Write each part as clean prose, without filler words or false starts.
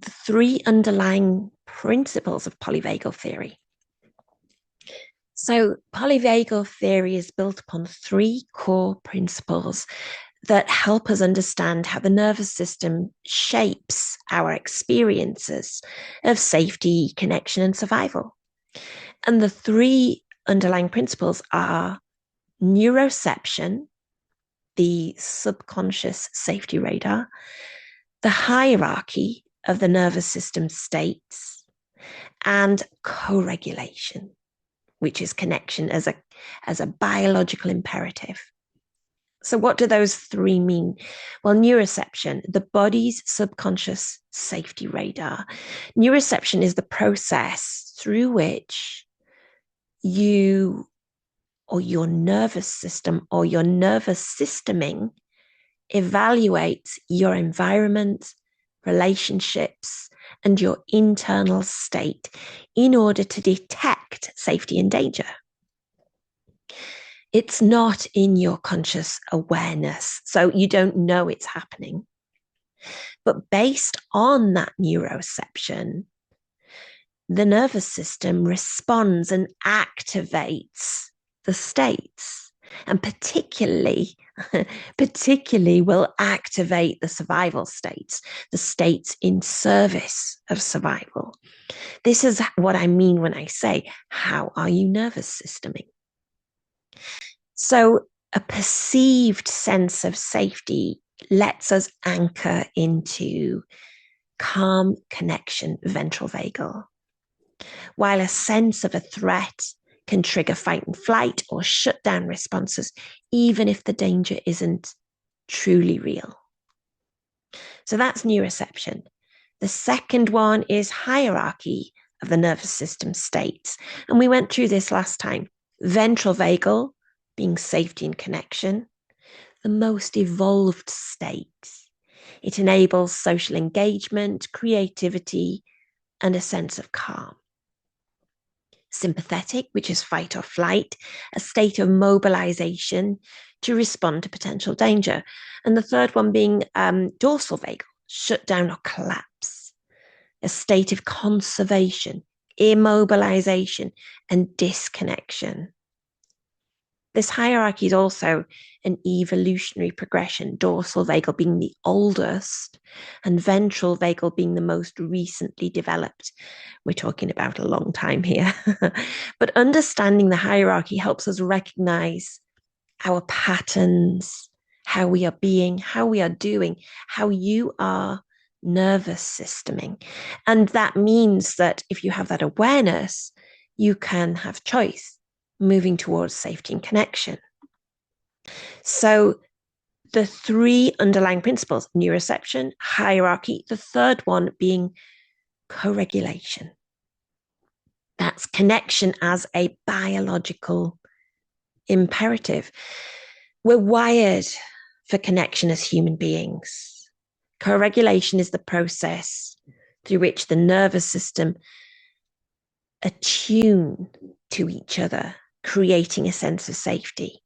the three underlying principles of polyvagal theory. So, polyvagal theory is built upon three core principles that help us understand how the nervous system shapes our experiences of safety, connection, and survival. And the three underlying principles are neuroception, the subconscious safety radar, the hierarchy of the nervous system states, and co-regulation, which is connection as a biological imperative. So what do those three mean? Well, neuroception, the body's subconscious safety radar. Neuroception is the process through which you or your nervous system or your nervous systeming evaluates your environment, relationships, and your internal state in order to detect safety and danger. It's not in your conscious awareness, so you don't know it's happening. But based on that neuroception, the nervous system responds and activates the states, and particularly will activate the survival states, the states in service of survival. This is what I mean when I say, how are you nervous systeming? So a perceived sense of safety lets us anchor into calm connection, ventral vagal, while a sense of a threat can trigger fight and flight or shut down responses, even if the danger isn't truly real. So that's neuroception. The second one is hierarchy of the nervous system states. And we went through this last time. Ventral vagal being safety and connection, the most evolved state. It enables social engagement, creativity, and a sense of calm. Sympathetic, which is fight or flight, a state of mobilization to respond to potential danger. And the third one being dorsal vagal, shut down or collapse, a state of conservation, immobilization, and disconnection. This hierarchy is also an evolutionary progression, dorsal vagal being the oldest and ventral vagal being the most recently developed. We're talking about a long time here. But understanding the hierarchy helps us recognize our patterns, how we are being, how we are doing, how you are nervous systeming. And that means that if you have that awareness, you can have choice, moving towards safety and connection. So the three underlying principles, neuroception, hierarchy, the third one being co-regulation. That's connection as a biological imperative. We're wired for connection as human beings. Co-regulation is the process through which the nervous system attune to each other, creating a sense of safety.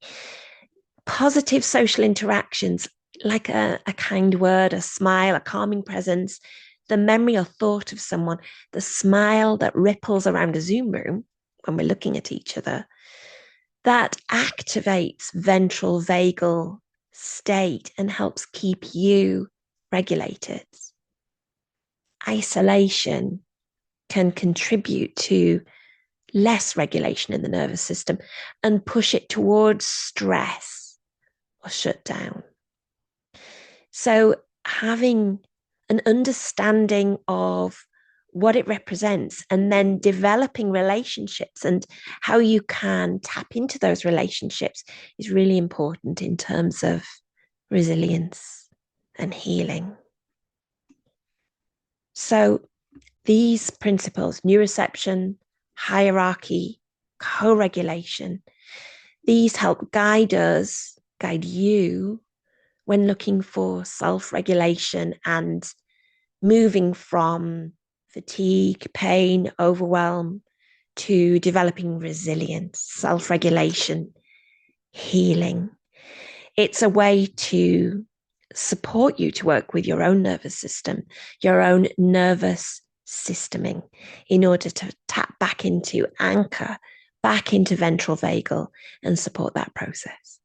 Positive social interactions, like a kind word, a smile, a calming presence, the memory or thought of someone, the smile that ripples around a Zoom room when we're looking at each other, that activates ventral vagal state and helps keep you regulated. Isolation can contribute to less regulation in the nervous system and push it towards stress or shut down. So having an understanding of what it represents and then developing relationships and how you can tap into those relationships is really important in terms of resilience and healing. So these principles, neuroception, hierarchy, co-regulation, these help guide you when looking for self-regulation and moving from fatigue, pain, overwhelm to developing resilience, self-regulation, healing. It's a way to support you to work with your own nervous system, your own nervous systeming, in order to tap back into anchor, back into ventral vagal and support that process.